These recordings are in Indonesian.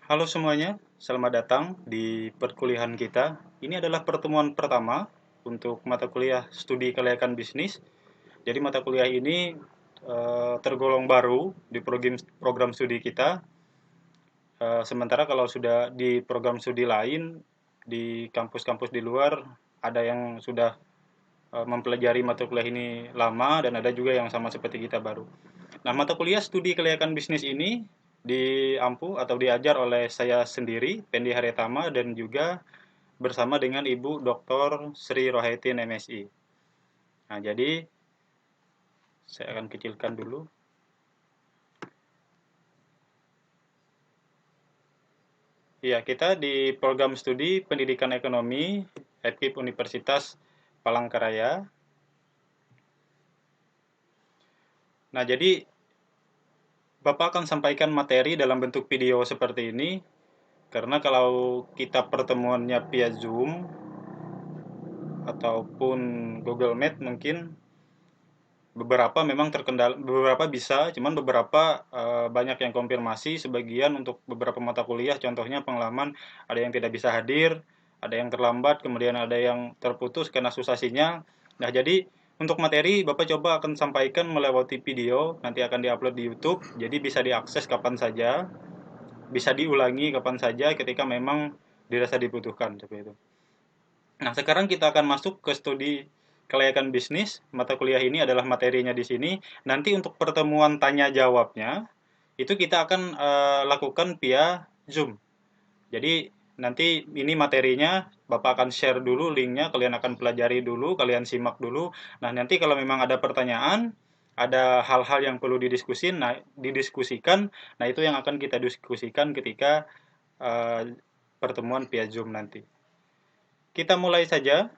Halo semuanya, selamat datang di perkuliahan kita. Ini adalah pertemuan pertama untuk mata kuliah studi kelayakan bisnis. Jadi mata kuliah ini tergolong baru di program studi kita. Sementara kalau sudah di program studi lain di kampus-kampus di luar ada yang sudah mempelajari mata kuliah ini lama dan ada juga yang sama seperti kita baru. Nah, mata kuliah studi kelayakan bisnis ini diampu atau diajar oleh saya sendiri, Pendi Haryatama, dan juga bersama dengan Ibu Dr. Sri Rohaitin MSI. Nah, jadi saya akan kecilkan dulu. Ya, kita di program studi Pendidikan Ekonomi FKIP Universitas Palangkaraya. Nah, jadi Bapak akan sampaikan materi dalam bentuk video seperti ini, karena kalau kita pertemuannya via Zoom ataupun Google Meet mungkin beberapa memang terkendala, beberapa bisa, cuman beberapa banyak yang konfirmasi, sebagian untuk beberapa mata kuliah, contohnya pengalaman ada yang tidak bisa hadir, ada yang terlambat, kemudian ada yang terputus karena susah sinyal. Nah, jadi untuk materi Bapak coba akan sampaikan melewati video, nanti akan diupload di YouTube, jadi bisa diakses kapan saja, bisa diulangi kapan saja ketika memang dirasa dibutuhkan seperti itu. Nah, sekarang kita akan masuk ke studi kelayakan bisnis. Mata kuliah ini adalah materinya di sini. Nanti untuk pertemuan tanya jawabnya, itu kita akan lakukan via Zoom. Jadi nanti ini materinya, Bapak akan share dulu linknya, kalian akan pelajari dulu, kalian simak dulu. Nah, nanti kalau memang ada pertanyaan, ada hal-hal yang perlu didiskusikan, nah itu yang akan kita diskusikan ketika uh, pertemuan via Zoom nanti. Kita mulai saja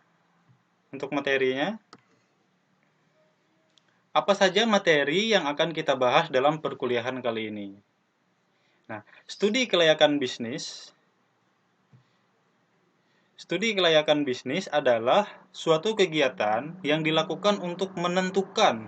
untuk materinya. Apa saja materi yang akan kita bahas dalam perkuliahan kali ini? Nah, studi kelayakan bisnis. Studi kelayakan bisnis adalah suatu kegiatan yang dilakukan untuk menentukan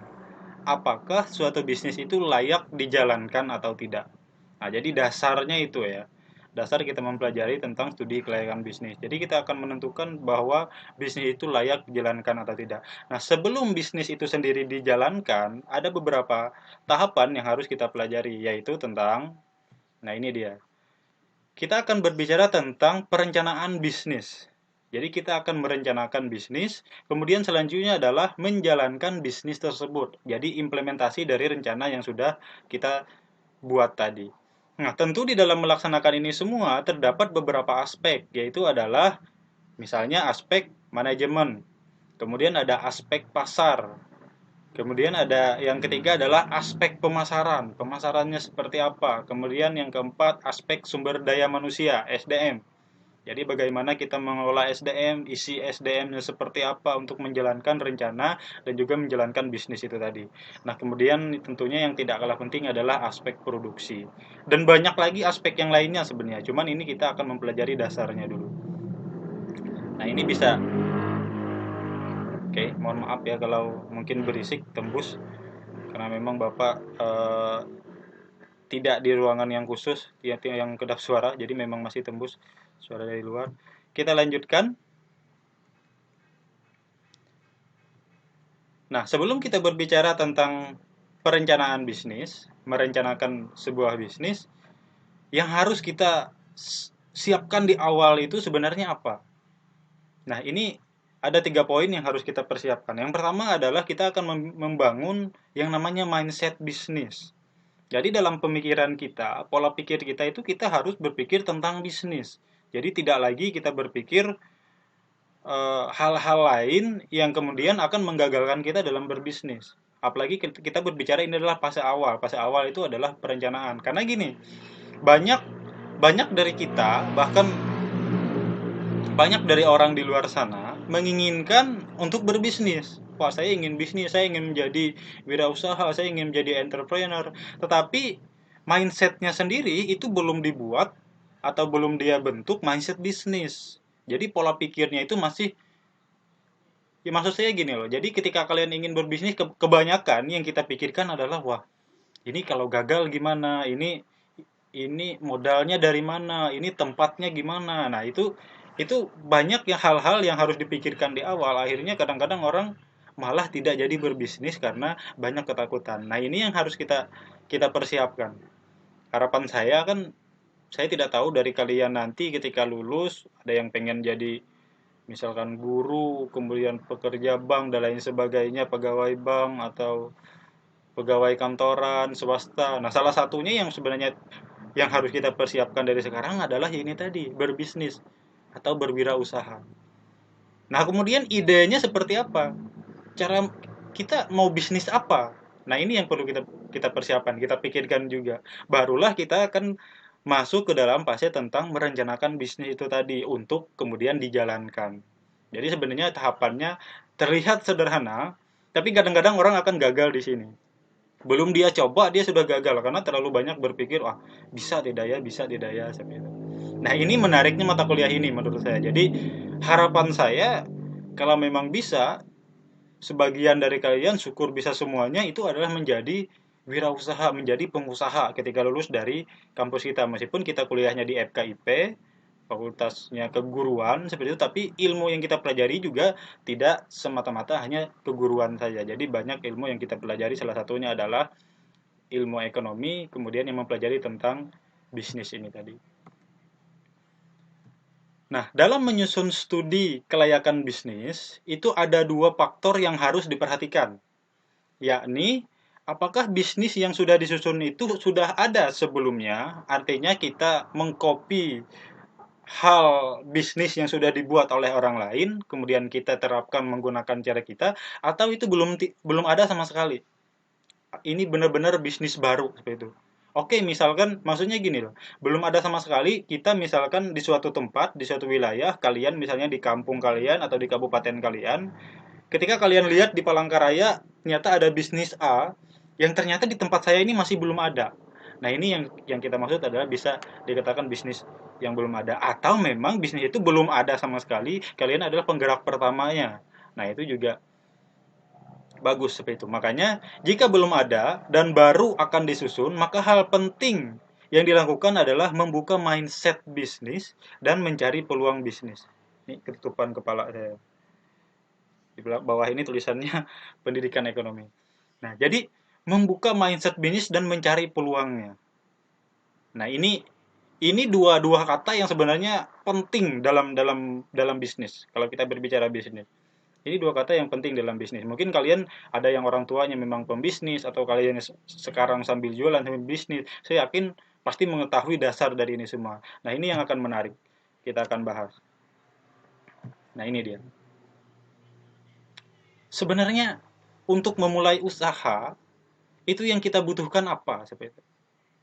apakah suatu bisnis itu layak dijalankan atau tidak. Nah, jadi dasarnya itu ya. Dasar kita mempelajari tentang studi kelayakan bisnis. Jadi kita akan menentukan bahwa bisnis itu layak dijalankan atau tidak. Nah, sebelum bisnis itu sendiri dijalankan, ada beberapa tahapan yang harus kita pelajari, yaitu tentang, nah ini dia. Kita akan berbicara tentang perencanaan bisnis. Jadi kita akan merencanakan bisnis, kemudian selanjutnya adalah menjalankan bisnis tersebut. Jadi implementasi dari rencana yang sudah kita buat tadi. Nah, tentu di dalam melaksanakan ini semua terdapat beberapa aspek, yaitu adalah misalnya aspek manajemen, kemudian ada aspek pasar, kemudian ada yang ketiga adalah aspek pemasaran, pemasarannya seperti apa, kemudian yang keempat aspek sumber daya manusia, SDM. Jadi bagaimana kita mengelola SDM, isi SDM-nya seperti apa untuk menjalankan rencana dan juga menjalankan bisnis itu tadi. Nah, kemudian tentunya yang tidak kalah penting adalah aspek produksi. Dan banyak lagi aspek yang lainnya sebenarnya, cuman ini kita akan mempelajari dasarnya dulu. Nah, ini bisa. Oke, mohon maaf ya kalau mungkin berisik tembus karena memang Bapak tidak di ruangan yang khusus, yang kedap suara, jadi memang masih tembus suara dari luar. Kita lanjutkan. Nah, sebelum kita berbicara tentang perencanaan bisnis, merencanakan sebuah bisnis, yang harus kita siapkan di awal itu sebenarnya apa? Nah, ini ada 3 poin yang harus kita persiapkan. Yang pertama adalah kita akan membangun yang namanya mindset bisnis. Jadi dalam pemikiran kita, pola pikir kita itu kita harus berpikir tentang bisnis. Jadi tidak lagi kita berpikir hal-hal lain yang kemudian akan menggagalkan kita dalam berbisnis. Apalagi kita berbicara ini adalah fase awal. Fase awal itu adalah perencanaan. Karena gini, banyak banyak dari kita, bahkan banyak dari orang di luar sana menginginkan untuk berbisnis. Wah, saya ingin bisnis, saya ingin menjadi wirausaha, saya ingin menjadi entrepreneur. Tetapi mindsetnya sendiri itu belum dibuat atau belum dia bentuk mindset bisnis. Jadi pola pikirnya itu masih, ya maksud saya gini loh. Jadi ketika kalian ingin berbisnis, kebanyakan yang kita pikirkan adalah, wah, ini kalau gagal gimana? Ini ini modalnya dari mana, ini tempatnya gimana. Nah, itu banyak yang hal-hal yang harus dipikirkan di awal. Akhirnya kadang-kadang orang malah tidak jadi berbisnis karena banyak ketakutan. Nah, ini yang harus kita kita persiapkan. Harapan saya kan, saya tidak tahu dari kalian nanti ketika lulus ada yang pengen jadi misalkan guru, kemudian pekerja bank dan lain sebagainya, pegawai bank atau pegawai kantoran swasta. Nah, salah satunya yang sebenarnya yang harus kita persiapkan dari sekarang adalah ya ini tadi, berbisnis atau berwirausaha. Nah, kemudian idenya seperti apa? Cara kita mau bisnis apa? Nah, ini yang perlu kita kita persiapkan, kita pikirkan juga. Barulah kita akan masuk ke dalam fase tentang merencanakan bisnis itu tadi untuk kemudian dijalankan. Jadi sebenarnya tahapannya terlihat sederhana, tapi kadang-kadang orang akan gagal di sini. Belum dia coba dia sudah gagal karena terlalu banyak berpikir, wah bisa tidak ya, bisa tidak ya, seperti itu. Nah, ini menariknya mata kuliah ini menurut saya. Jadi harapan saya kalau memang bisa, sebagian dari kalian syukur bisa semuanya, itu adalah menjadi wirausaha, menjadi pengusaha ketika lulus dari kampus kita. Meskipun kita kuliahnya di FKIP, fakultasnya keguruan seperti itu, tapi ilmu yang kita pelajari juga tidak semata-mata hanya keguruan saja. Jadi banyak ilmu yang kita pelajari, salah satunya adalah ilmu ekonomi, kemudian yang mempelajari tentang bisnis ini tadi. Nah, dalam menyusun studi kelayakan bisnis, itu ada dua faktor yang harus diperhatikan, yakni apakah bisnis yang sudah disusun itu sudah ada sebelumnya, artinya kita mengcopy hal bisnis yang sudah dibuat oleh orang lain, kemudian kita terapkan menggunakan cara kita, atau itu belum ada sama sekali. Ini benar-benar bisnis baru seperti itu. Oke, misalkan maksudnya gini loh, belum ada sama sekali, kita misalkan di suatu tempat, di suatu wilayah, kalian misalnya di kampung kalian atau di kabupaten kalian, ketika kalian lihat di Palangkaraya, ternyata ada bisnis A, yang ternyata di tempat saya ini masih belum ada. Nah, ini yang kita maksud adalah bisa dikatakan bisnis yang belum ada. Atau memang bisnis itu belum ada sama sekali, kalian adalah penggerak pertamanya. Nah, itu juga bagus seperti itu. Makanya, jika belum ada dan baru akan disusun, maka hal penting yang dilakukan adalah membuka mindset bisnis dan mencari peluang bisnis. Ini ketutupan kepala saya. Di bawah ini tulisannya pendidikan ekonomi. Nah, jadi membuka mindset bisnis dan mencari peluangnya. Nah, ini dua kata yang sebenarnya penting dalam bisnis. Kalau kita berbicara bisnis. Ini dua kata yang penting dalam bisnis. Mungkin kalian ada yang orang tuanya memang pembisnis atau kalian sekarang sambil jualan sambil bisnis. Saya yakin pasti mengetahui dasar dari ini semua. Nah, ini yang akan menarik. Kita akan bahas. Nah, ini dia. Sebenarnya untuk memulai usaha itu yang kita butuhkan apa seperti itu?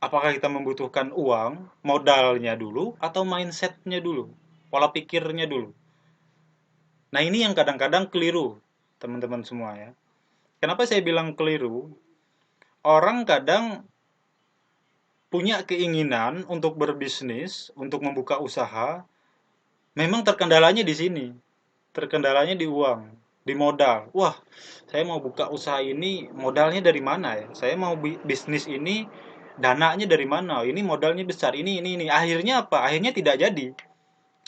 Apakah kita membutuhkan uang, modalnya dulu atau mindsetnya dulu, pola pikirnya dulu? Nah, ini yang kadang-kadang keliru, teman-teman semua ya. Kenapa saya bilang keliru? Orang kadang punya keinginan untuk berbisnis, untuk membuka usaha, memang terkendalanya di sini. Terkendalanya di uang, di modal. Wah, saya mau buka usaha ini, modalnya dari mana ya? Saya mau bisnis ini, dananya dari mana? Ini modalnya besar, ini. Akhirnya apa? Akhirnya tidak jadi.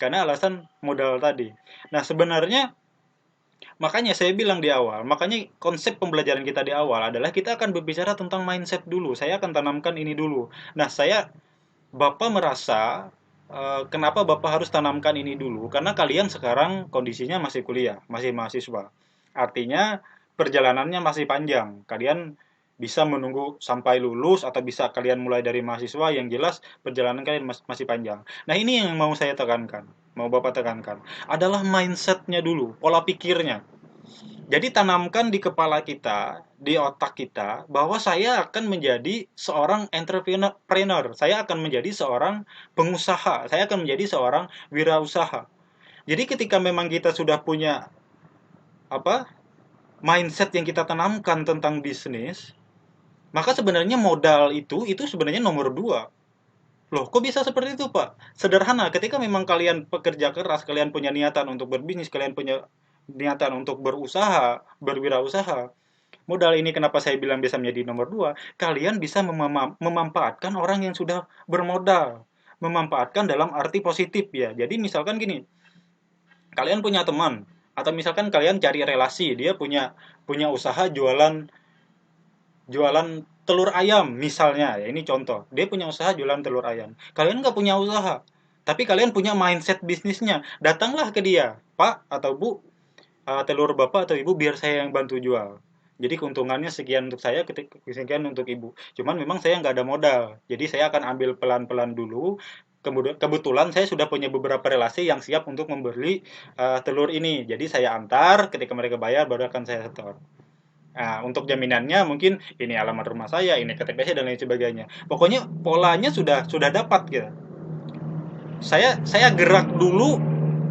Karena alasan modal tadi. Nah, sebenarnya makanya saya bilang di awal, makanya konsep pembelajaran kita di awal adalah kita akan berbicara tentang mindset dulu. Saya akan tanamkan ini dulu. Nah, Bapak merasa kenapa Bapak harus tanamkan ini dulu? Karena kalian sekarang kondisinya masih kuliah, masih mahasiswa. Artinya perjalanannya masih panjang. Kalian bisa menunggu sampai lulus atau bisa kalian mulai dari mahasiswa, yang jelas perjalanan kalian masih panjang. Nah, ini yang mau saya tekankan, mau Bapak tekankan, adalah mindsetnya dulu, pola pikirnya. Jadi tanamkan di kepala kita, di otak kita, bahwa saya akan menjadi seorang entrepreneur, saya akan menjadi seorang pengusaha, saya akan menjadi seorang wirausaha. Jadi ketika memang kita sudah punya apa mindset yang kita tanamkan tentang bisnis, maka sebenarnya modal itu sebenarnya nomor dua. Loh, kok bisa seperti itu, Pak? Sederhana, ketika memang kalian pekerja keras, kalian punya niatan untuk berbisnis, kalian punya niatan untuk berusaha, berwirausaha, Modal ini kenapa saya bilang bisa menjadi nomor dua? Kalian bisa memanfaatkan orang yang sudah bermodal. Memanfaatkan dalam arti positif ya. Jadi misalkan gini, kalian punya teman atau misalkan kalian cari relasi, dia punya punya usaha jualan jualan telur ayam misalnya ya, ini contoh, dia punya usaha jualan telur ayam, kalian nggak punya usaha tapi kalian punya mindset bisnisnya, datanglah ke dia, pak atau bu, telur bapak atau ibu biar saya yang bantu jual, jadi keuntungannya sekian untuk saya, sekian untuk ibu, cuman memang saya nggak ada modal, jadi saya akan ambil pelan-pelan dulu. Kemudian kebetulan saya sudah punya beberapa relasi yang siap untuk membeli telur ini. Jadi saya antar, ketika mereka bayar baru akan saya setor. Nah, untuk jaminannya mungkin ini alamat rumah saya, ini KTP dan lain sebagainya. Pokoknya polanya sudah dapat gitu. Saya gerak dulu,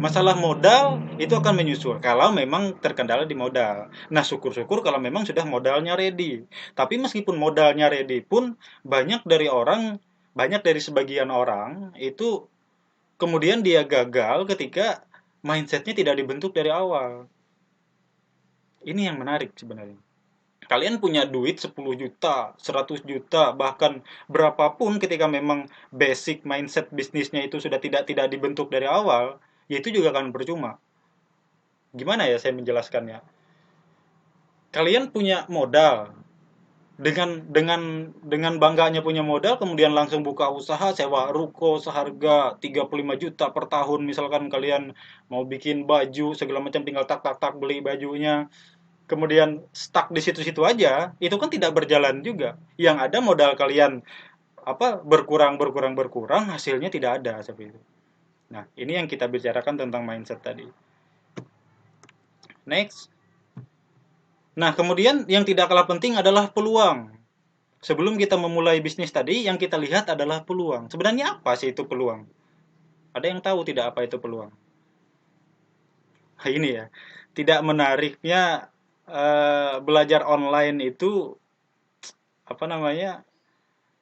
masalah modal itu akan menyusul kalau memang terkendala di modal. Nah, syukur-syukur kalau memang sudah modalnya ready. Tapi meskipun modalnya ready pun banyak dari sebagian orang itu kemudian dia gagal ketika mindsetnya tidak dibentuk dari awal. Ini yang menarik sebenarnya. Kalian punya duit 10 juta, 100 juta, bahkan berapapun ketika memang basic mindset bisnisnya itu sudah tidak dibentuk dari awal, ya itu juga akan percuma. Gimana ya saya menjelaskannya? Kalian punya modal, dengan bangganya punya modal kemudian langsung buka usaha sewa ruko seharga 35 juta per tahun, misalkan kalian mau bikin baju segala macam tinggal tak tak tak beli bajunya, kemudian stuck di situ-situ aja, itu kan tidak berjalan juga. Yang ada modal kalian berkurang, hasilnya tidak ada seperti itu. Nah, ini yang kita bicarakan tentang mindset tadi. Next. Nah, kemudian yang tidak kalah penting adalah peluang. Sebelum kita memulai bisnis tadi, yang kita lihat adalah peluang. Sebenarnya apa sih itu peluang? Ada yang tahu tidak apa itu peluang? Nah, ini ya. Tidak menariknya belajar online itu apa namanya?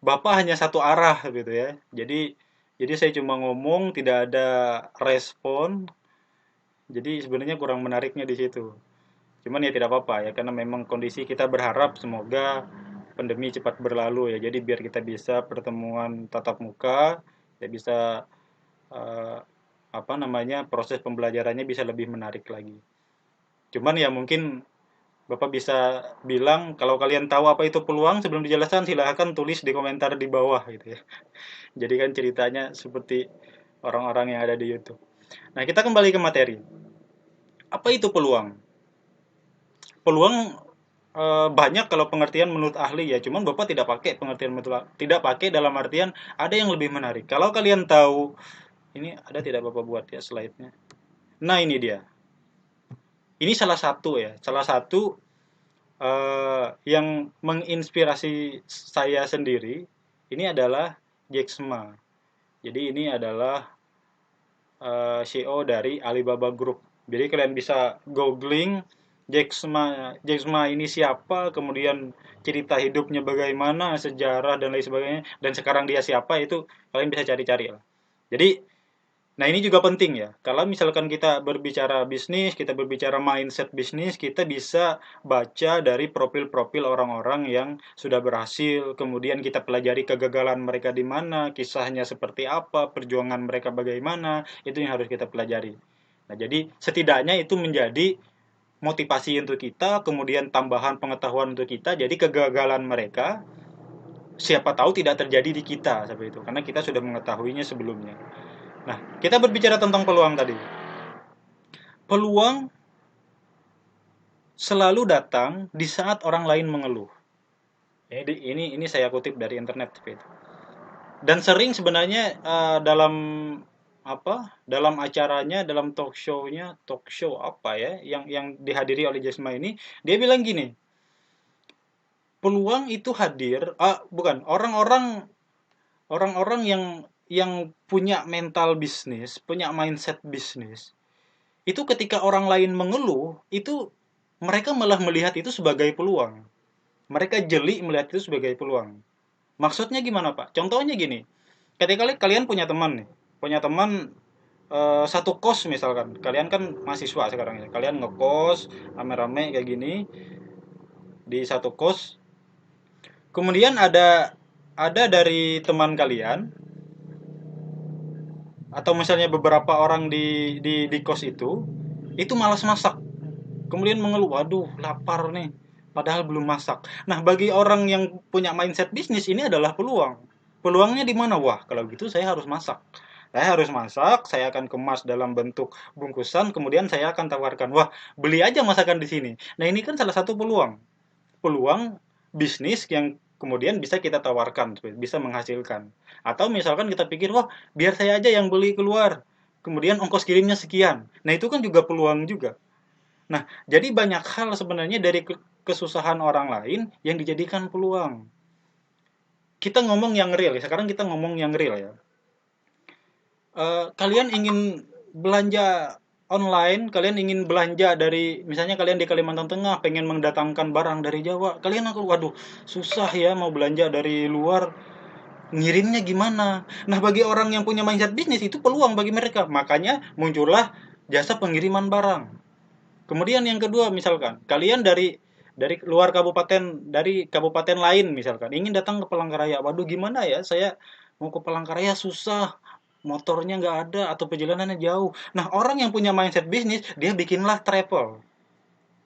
Bapak hanya satu arah gitu ya. Jadi saya cuma ngomong tidak ada respon. Jadi sebenarnya kurang menariknya di situ. Cuman ya tidak apa-apa ya karena memang kondisi kita berharap semoga pandemi cepat berlalu ya. Jadi biar kita bisa pertemuan tatap muka, ya bisa eh, apa namanya proses pembelajarannya bisa lebih menarik lagi. Cuman ya mungkin Bapak bisa bilang kalau kalian tahu apa itu peluang sebelum dijelaskan silahkan tulis di komentar di bawah gitu ya. Jadi kan ceritanya seperti orang-orang yang ada di YouTube. Nah, kita kembali ke materi. Apa itu peluang? Peluang banyak kalau pengertian menurut ahli ya, cuman Bapak tidak pakai pengertian tidak pakai dalam artian ada yang lebih menarik. Kalau kalian tahu, ini ada tidak Bapak buat ya slide-nya. Nah, ini dia. Ini salah satu yang menginspirasi saya sendiri ini adalah Jack Ma. Jadi ini adalah CEO dari Alibaba Group. Jadi kalian bisa googling Jack Ma ini siapa, kemudian cerita hidupnya bagaimana, sejarah dan lain sebagainya, dan sekarang dia siapa itu kalian bisa cari-cari lah. Jadi, nah ini juga penting ya. Kalau misalkan kita berbicara bisnis, kita berbicara mindset bisnis, kita bisa baca dari profil-profil orang-orang yang sudah berhasil, kemudian kita pelajari kegagalan mereka di mana, kisahnya seperti apa, perjuangan mereka bagaimana, itu yang harus kita pelajari. Nah, jadi setidaknya itu menjadi motivasi untuk kita, kemudian tambahan pengetahuan untuk kita, jadi kegagalan mereka siapa tahu tidak terjadi di kita seperti itu, karena kita sudah mengetahuinya sebelumnya. Nah, kita berbicara tentang peluang tadi. Peluang selalu datang di saat orang lain mengeluh. Ini saya kutip dari internet seperti itu. Dan sering sebenarnya dalam dalam acaranya, dalam talk show apa ya yang dihadiri oleh Jasma ini, dia bilang gini, peluang itu hadir, bukan orang-orang yang punya mental bisnis, punya mindset bisnis, itu ketika orang lain mengeluh, itu mereka malah melihat itu sebagai peluang. Mereka jeli melihat itu sebagai peluang. Maksudnya gimana, Pak? Contohnya gini, ketika kalian punya teman nih, punya teman satu kos misalkan, kalian kan mahasiswa sekarang ya, kalian ngekos rame-rame kayak gini, di satu kos. Kemudian ada dari teman kalian atau misalnya beberapa orang di kos itu malas masak. Kemudian mengeluh, waduh lapar nih, padahal belum masak. Nah, bagi orang yang punya mindset bisnis ini adalah peluang. Peluangnya di mana? Wah, kalau gitu saya harus masak. Saya harus masak, saya akan kemas dalam bentuk bungkusan, kemudian saya akan tawarkan, wah beli aja masakan di sini. Nah, ini kan salah satu peluang. Peluang bisnis yang kemudian bisa kita tawarkan, bisa menghasilkan. Atau misalkan kita pikir, wah biar saya aja yang beli keluar, kemudian ongkos kirimnya sekian. Nah, itu kan juga peluang juga. Nah, jadi banyak hal sebenarnya dari kesusahan orang lain yang dijadikan peluang. Kita ngomong yang real, sekarang kita ngomong yang real ya. Kalian ingin belanja online, kalian ingin belanja dari, misalnya kalian di Kalimantan Tengah, pengen mendatangkan barang dari Jawa, kalian waduh, susah ya mau belanja dari luar, ngirimnya gimana? Nah, bagi orang yang punya mindset bisnis, itu peluang bagi mereka. Makanya muncullah jasa pengiriman barang. Kemudian yang kedua, misalkan kalian dari luar kabupaten, dari kabupaten lain misalkan ingin datang ke Palangkaraya. Waduh, gimana ya? Saya mau ke Palangkaraya susah, motornya nggak ada atau perjalanannya jauh. Nah, orang yang punya mindset bisnis, dia bikinlah travel.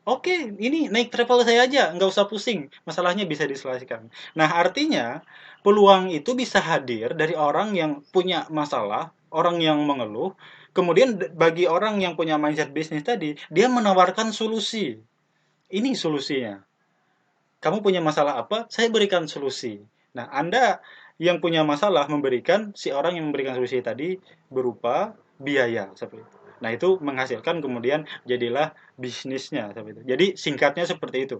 Oke, ini naik travel saya aja, nggak usah pusing. Masalahnya bisa diselesaikan. Nah, artinya peluang itu bisa hadir dari orang yang punya masalah, orang yang mengeluh. Kemudian bagi orang yang punya mindset bisnis tadi, dia menawarkan solusi. Ini solusinya. Kamu punya masalah apa? Saya berikan solusi. Nah, Anda yang punya masalah memberikan, si orang yang memberikan solusi tadi berupa biaya seperti itu. Nah, itu menghasilkan kemudian jadilah bisnisnya seperti itu. Jadi singkatnya seperti itu.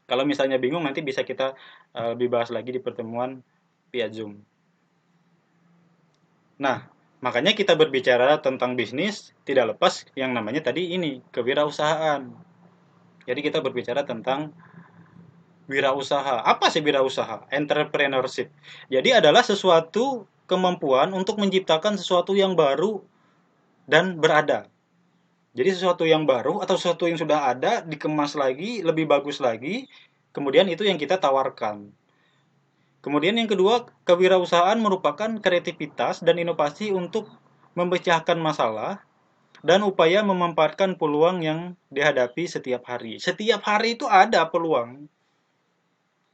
Kalau misalnya bingung nanti bisa kita lebih bahas lagi di pertemuan via Zoom. Nah, makanya kita berbicara tentang bisnis tidak lepas yang namanya tadi ini, kewirausahaan. Jadi kita berbicara tentang wirausaha. Apa sih wirausaha? Entrepreneurship. Jadi adalah sesuatu kemampuan untuk menciptakan sesuatu yang baru dan berada. Jadi sesuatu yang baru atau sesuatu yang sudah ada dikemas lagi, lebih bagus lagi, kemudian itu yang kita tawarkan. Kemudian yang kedua, kewirausahaan merupakan kreativitas dan inovasi untuk memecahkan masalah dan upaya memanfaatkan peluang yang dihadapi setiap hari. Setiap hari itu ada peluang.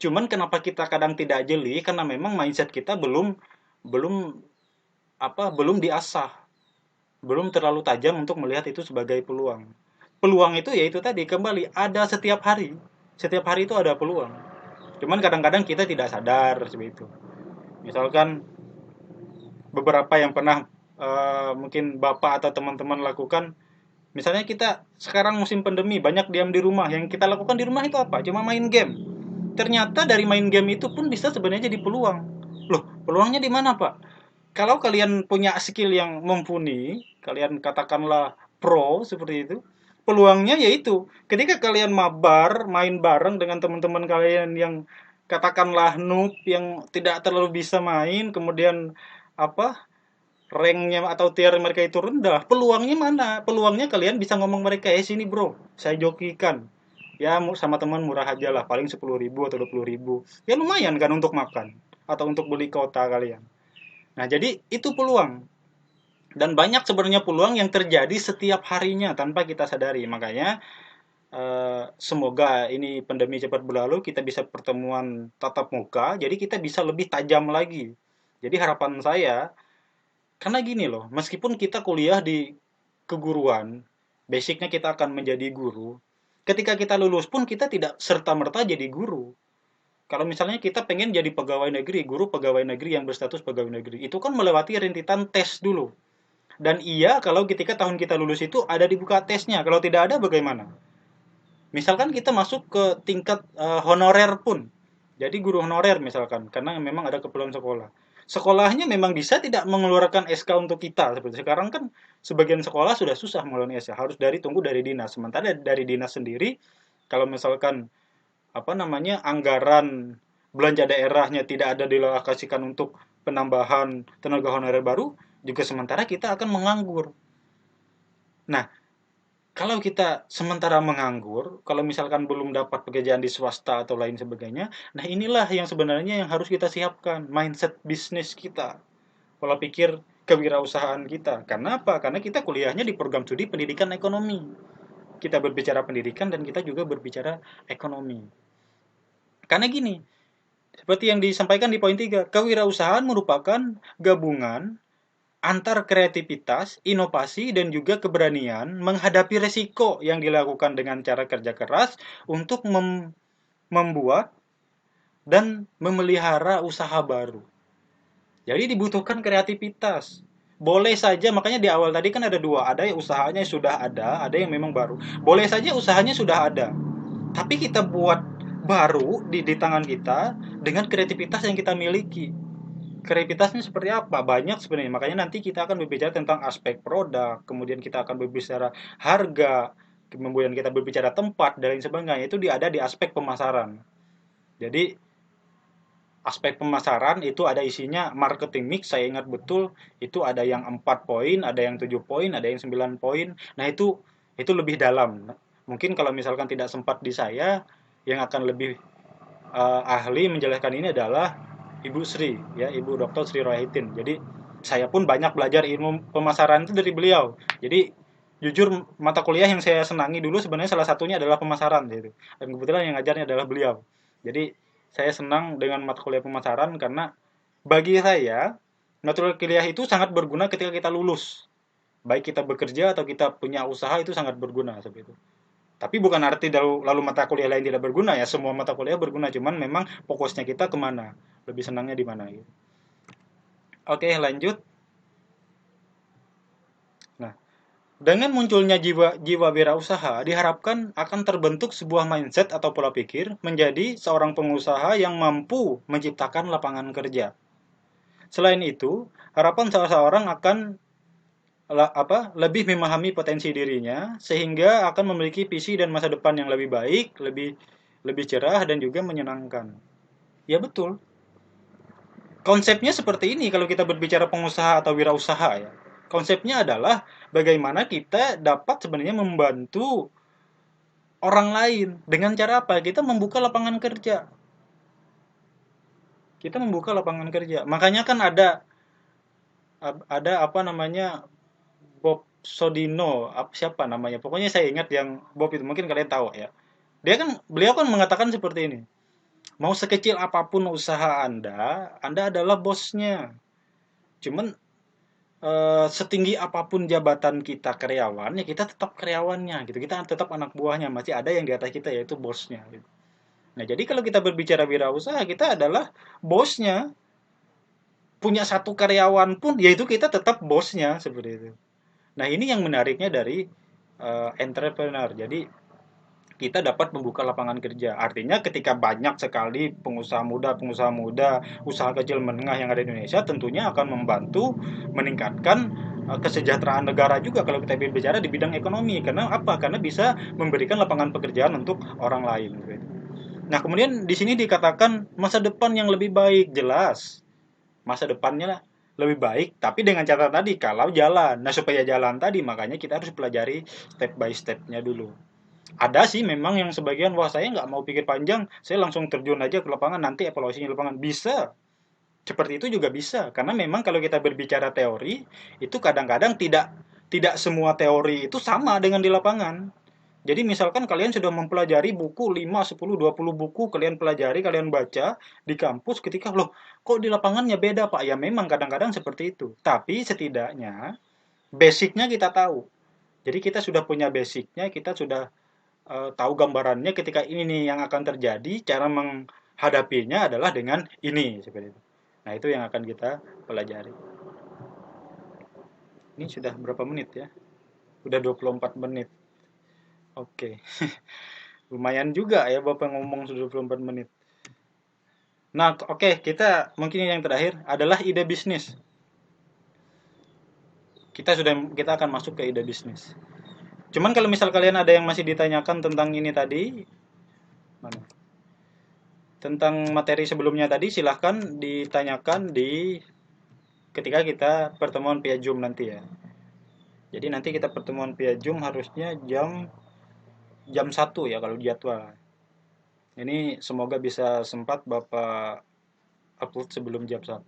Cuman kenapa kita kadang tidak jeli karena memang mindset kita belum belum belum diasah, belum terlalu tajam untuk melihat itu sebagai peluang. Peluang itu yaitu tadi kembali ada setiap hari. Setiap hari itu ada peluang. Cuman kadang-kadang kita tidak sadar seperti itu. Misalkan beberapa yang pernah mungkin Bapak atau teman-teman lakukan, misalnya kita sekarang musim pandemi banyak diam di rumah, yang kita lakukan di rumah itu apa? Cuma main game. Ternyata dari main game itu pun bisa sebenarnya jadi peluang. Loh, peluangnya di mana, Pak? Kalau kalian punya skill yang mumpuni, kalian katakanlah pro seperti itu, peluangnya yaitu ketika kalian mabar, main bareng dengan teman-teman kalian yang katakanlah noob yang tidak terlalu bisa main, kemudian apa ranknya atau tier mereka itu rendah, peluangnya mana? Peluangnya kalian bisa ngomong mereka, sini bro, saya jokikan. Ya sama teman murah aja lah, paling 10.000 atau 20.000. Ya lumayan kan untuk makan atau untuk beli kota kalian. Nah, jadi itu peluang. Dan banyak sebenarnya peluang yang terjadi setiap harinya tanpa kita sadari. Makanya semoga ini pandemi cepat berlalu, kita bisa pertemuan tatap muka, jadi kita bisa lebih tajam lagi. Jadi harapan saya, karena gini loh, meskipun kita kuliah di keguruan, basicnya kita akan menjadi guru, ketika kita lulus pun kita tidak serta-merta jadi guru. Kalau misalnya kita pengen jadi pegawai negeri, guru pegawai negeri yang berstatus pegawai negeri, itu kan melewati rintitan tes dulu. Dan iya, kalau ketika tahun kita lulus itu ada dibuka tesnya. Kalau tidak ada, bagaimana? Misalkan kita masuk ke tingkat honorer pun. Jadi guru honorer misalkan, karena memang ada keperluan sekolah. Sekolahnya memang bisa tidak mengeluarkan SK untuk kita. Seperti sekarang kan sebagian sekolah sudah susah mengeluarkan SK, harus tunggu dari dinas. Sementara dari dinas sendiri, kalau misalkan anggaran belanja daerahnya tidak ada dilokasikan untuk penambahan tenaga honorer baru, juga sementara kita akan menganggur. Nah, Kalau kita sementara menganggur, kalau misalkan belum dapat pekerjaan di swasta atau lain sebagainya, nah inilah yang sebenarnya yang harus kita siapkan, mindset bisnis kita, pola pikir kewirausahaan kita. Karena apa? Karena kita kuliahnya di program studi pendidikan ekonomi. Kita berbicara pendidikan dan kita juga berbicara ekonomi. Karena gini, seperti yang disampaikan di poin 3, kewirausahaan merupakan gabungan antar kreativitas, inovasi, dan juga keberanian menghadapi resiko yang dilakukan dengan cara kerja keras untuk membuat dan memelihara usaha baru. Jadi dibutuhkan kreativitas. Boleh saja, makanya di awal tadi kan ada dua, ada yang usahanya sudah ada yang memang baru. Boleh saja usahanya sudah ada, tapi kita buat baru di tangan kita dengan kreativitas yang kita miliki. Kreativitasnya seperti apa? Banyak sebenarnya. Makanya nanti kita akan berbicara tentang aspek produk, kemudian kita akan berbicara harga, kemudian kita berbicara tempat dan lain sebagainya. Itu ada di aspek pemasaran. Jadi aspek pemasaran itu ada isinya marketing mix, saya ingat betul itu ada yang 4 poin, ada yang 7 poin, ada yang 9 poin. Nah, itu lebih dalam. Mungkin kalau misalkan tidak sempat di saya, yang akan lebih ahli menjelaskan ini adalah Ibu Sri, ya, Ibu Dr. Sri Rohaitin. Jadi saya pun banyak belajar ilmu pemasaran itu dari beliau. Jadi jujur mata kuliah yang saya senangi dulu sebenarnya salah satunya adalah pemasaran gitu. Dan kebetulan yang ngajarnya adalah beliau. Jadi saya senang dengan mata kuliah pemasaran karena bagi saya mata kuliah itu sangat berguna ketika kita lulus. Baik kita bekerja atau kita punya usaha itu sangat berguna seperti itu. Tapi bukan arti lalu mata kuliah lain tidak berguna ya, semua mata kuliah berguna, cuman memang fokusnya kita kemana, lebih senangnya di mana gitu. Oke, lanjut. Nah, dengan munculnya jiwa wirausaha diharapkan akan terbentuk sebuah mindset atau pola pikir menjadi seorang pengusaha yang mampu menciptakan lapangan kerja. Selain itu, harapan seseorang akan lebih memahami potensi dirinya sehingga akan memiliki visi dan masa depan yang lebih baik, lebih lebih cerah dan juga menyenangkan. Ya betul. Konsepnya seperti ini kalau kita berbicara pengusaha atau wirausaha ya. Konsepnya adalah bagaimana kita dapat sebenarnya membantu orang lain dengan cara apa? Kita membuka lapangan kerja. Kita membuka lapangan kerja. Makanya kan ada apa namanya Bob Sodino, siapa namanya? Pokoknya saya ingat yang Bob itu mungkin kalian tahu ya. Beliau kan mengatakan seperti ini. Mau sekecil apapun usaha Anda adalah bosnya. Cuman setinggi apapun jabatan kita karyawan, ya kita tetap karyawannya gitu. Kita tetap anak buahnya, masih ada yang di atas kita yaitu bosnya gitu. Nah, jadi kalau kita berbicara wirausaha, kita adalah bosnya. Punya satu karyawan pun yaitu kita tetap bosnya seperti itu. Nah, ini yang menariknya dari entrepreneur. Jadi kita dapat membuka lapangan kerja. Artinya ketika banyak sekali pengusaha muda, usaha kecil menengah yang ada di Indonesia tentunya akan membantu meningkatkan kesejahteraan negara juga kalau kita bicara di bidang ekonomi. Karena apa? Karena bisa memberikan lapangan pekerjaan untuk orang lain. Nah, kemudian di sini dikatakan masa depan yang lebih baik, jelas. Masa depannya lebih baik, tapi dengan catatan tadi kalau jalan. Nah, supaya jalan tadi makanya kita harus pelajari step by step-nya dulu. Ada sih memang yang sebagian, wah saya nggak mau pikir panjang, saya langsung terjun aja ke lapangan, nanti evaluasinya di lapangan. Bisa, seperti itu juga bisa. Karena memang kalau kita berbicara teori, itu kadang-kadang tidak tidak semua teori itu sama dengan di lapangan. Jadi misalkan kalian sudah mempelajari buku 5, 10, 20 buku, kalian pelajari, kalian baca di kampus ketika, loh kok di lapangannya beda Pak? Ya memang kadang-kadang seperti itu. Tapi setidaknya basicnya kita tahu. Jadi kita sudah punya basicnya, kita sudah tahu gambarannya ketika ini nih yang akan terjadi, cara menghadapinya adalah dengan ini seperti itu. Nah, itu yang akan kita pelajari. Ini sudah berapa menit ya? Udah 24 menit. Oke. Lumayan juga ya Bapak ngomong sudah 24 menit. Nah, oke, kita mungkin yang terakhir adalah ide bisnis. Kita akan masuk ke ide bisnis. Cuman kalau misal kalian ada yang masih ditanyakan tentang ini tadi, mana? Tentang materi sebelumnya tadi silahkan ditanyakan ketika kita pertemuan via Zoom nanti ya. Jadi nanti kita pertemuan via Zoom harusnya jam 1 ya kalau jadwal. Ini semoga bisa sempat Bapak upload sebelum jam 1.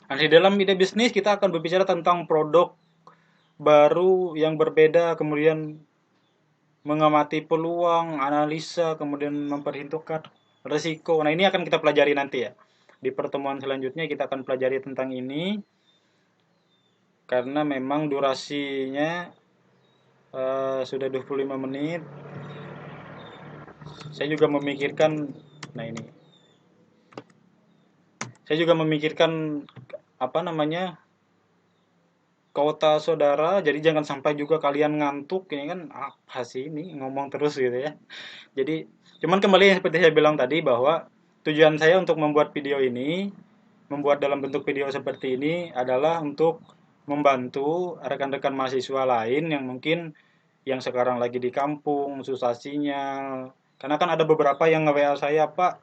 Nah, di dalam ide bisnis kita akan berbicara tentang produk baru yang berbeda, kemudian mengamati peluang, analisa, kemudian memperhitungkan resiko. Nah, ini akan kita pelajari nanti ya. Di pertemuan selanjutnya kita akan pelajari tentang ini karena memang durasinya sudah 25 menit. Saya juga memikirkan, nah ini, saya juga memikirkan apa namanya kota saudara. Jadi jangan sampai juga kalian ngantuk. Ini kan apa sih ini ngomong terus gitu ya. Jadi cuman kembali seperti saya bilang tadi bahwa tujuan saya untuk membuat video ini, membuat dalam bentuk video seperti ini adalah untuk membantu rekan-rekan mahasiswa lain yang mungkin yang sekarang lagi di kampung susah sinyal. Karena kan ada beberapa yang nge-WA saya, Pak,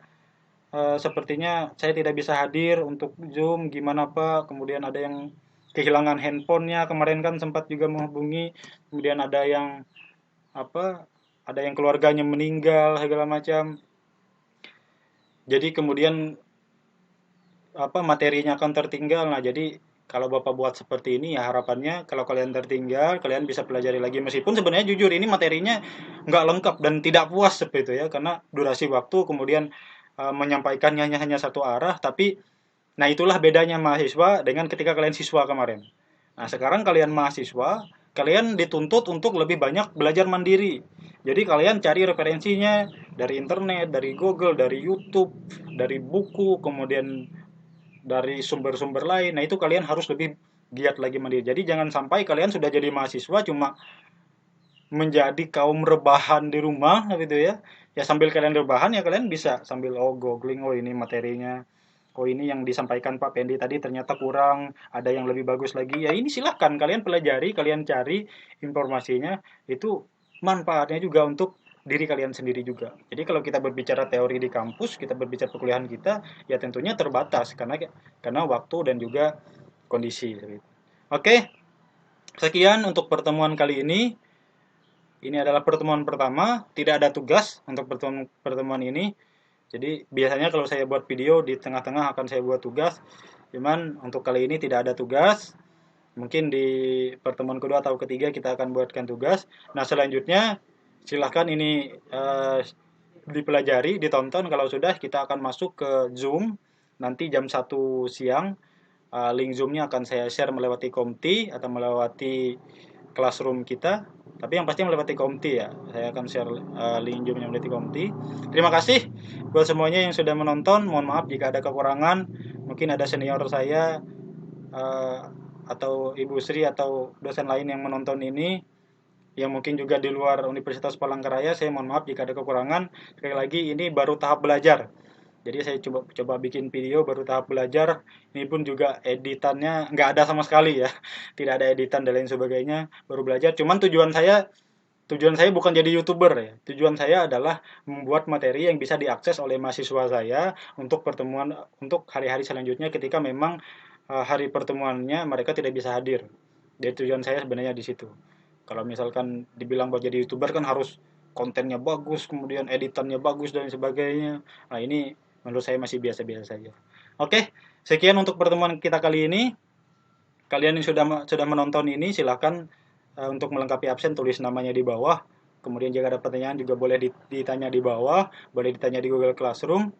sepertinya saya tidak bisa hadir untuk Zoom, gimana Pak? Kemudian ada yang kehilangan handphonenya, kemarin kan sempat juga menghubungi, kemudian ada yang apa? Ada yang keluarganya meninggal segala macam. Jadi kemudian materinya akan tertinggal. Nah, jadi kalau Bapak buat seperti ini ya harapannya kalau kalian tertinggal, kalian bisa pelajari lagi meskipun sebenarnya jujur ini materinya nggak lengkap dan tidak puas seperti itu ya karena durasi waktu kemudian menyampaikannya hanya satu arah tapi nah itulah bedanya mahasiswa dengan ketika kalian siswa kemarin. Nah, sekarang kalian mahasiswa, kalian dituntut untuk lebih banyak belajar mandiri. Jadi kalian cari referensinya dari internet, dari Google, dari YouTube, dari buku, kemudian dari sumber-sumber lain. Nah, itu kalian harus lebih giat lagi mandiri. Jadi jangan sampai kalian sudah jadi mahasiswa cuma menjadi kaum rebahan di rumah gitu ya. Ya sambil kalian rebahan ya kalian bisa sambil googling, oh ini materinya. Oh ini yang disampaikan Pak Pendi tadi ternyata kurang, ada yang lebih bagus lagi. Ya ini silahkan kalian pelajari, kalian cari informasinya. Itu manfaatnya juga untuk diri kalian sendiri juga. Jadi kalau kita berbicara teori di kampus, kita berbicara perkuliahan kita, ya tentunya terbatas karena waktu dan juga kondisi. Oke, sekian untuk pertemuan kali ini. Ini adalah pertemuan pertama, tidak ada tugas untuk pertemuan ini. Jadi biasanya kalau saya buat video di tengah-tengah akan saya buat tugas. Cuman untuk kali ini tidak ada tugas. Mungkin di pertemuan kedua atau ketiga kita akan buatkan tugas. Nah selanjutnya silahkan ini dipelajari, ditonton. Kalau sudah kita akan masuk ke Zoom. Nanti jam 1 siang. Link Zoom-nya akan saya share melewati Komti atau melewati Classroom kita. Tapi yang pasti melewati Komti ya. Saya akan share link Zoom-nya melewati Komti. Terima kasih buat semuanya yang sudah menonton. Mohon maaf jika ada kekurangan. Mungkin ada senior saya atau Ibu Sri atau dosen lain yang menonton ini yang mungkin juga di luar Universitas Palangkaraya. Saya mohon maaf jika ada kekurangan. Sekali lagi ini baru tahap belajar. Jadi saya coba bikin video baru tahap belajar. Ini pun juga editannya nggak ada sama sekali ya. Tidak ada editan dan lain sebagainya. Baru belajar. Cuman tujuan saya bukan jadi YouTuber ya. Tujuan saya adalah membuat materi yang bisa diakses oleh mahasiswa saya untuk pertemuan untuk hari-hari selanjutnya ketika memang hari pertemuannya mereka tidak bisa hadir. Jadi tujuan saya sebenarnya di situ. Kalau misalkan dibilang buat jadi YouTuber kan harus kontennya bagus, kemudian editannya bagus dan sebagainya. Nah, ini menurut saya masih biasa-biasa saja. Oke, sekian untuk pertemuan kita kali ini. Kalian yang sudah menonton ini silahkan untuk melengkapi absen tulis namanya di bawah. Kemudian jika ada pertanyaan juga boleh ditanya di bawah, boleh ditanya di Google Classroom.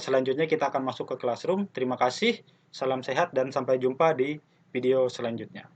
Selanjutnya kita akan masuk ke Classroom. Terima kasih, salam sehat dan sampai jumpa di video selanjutnya.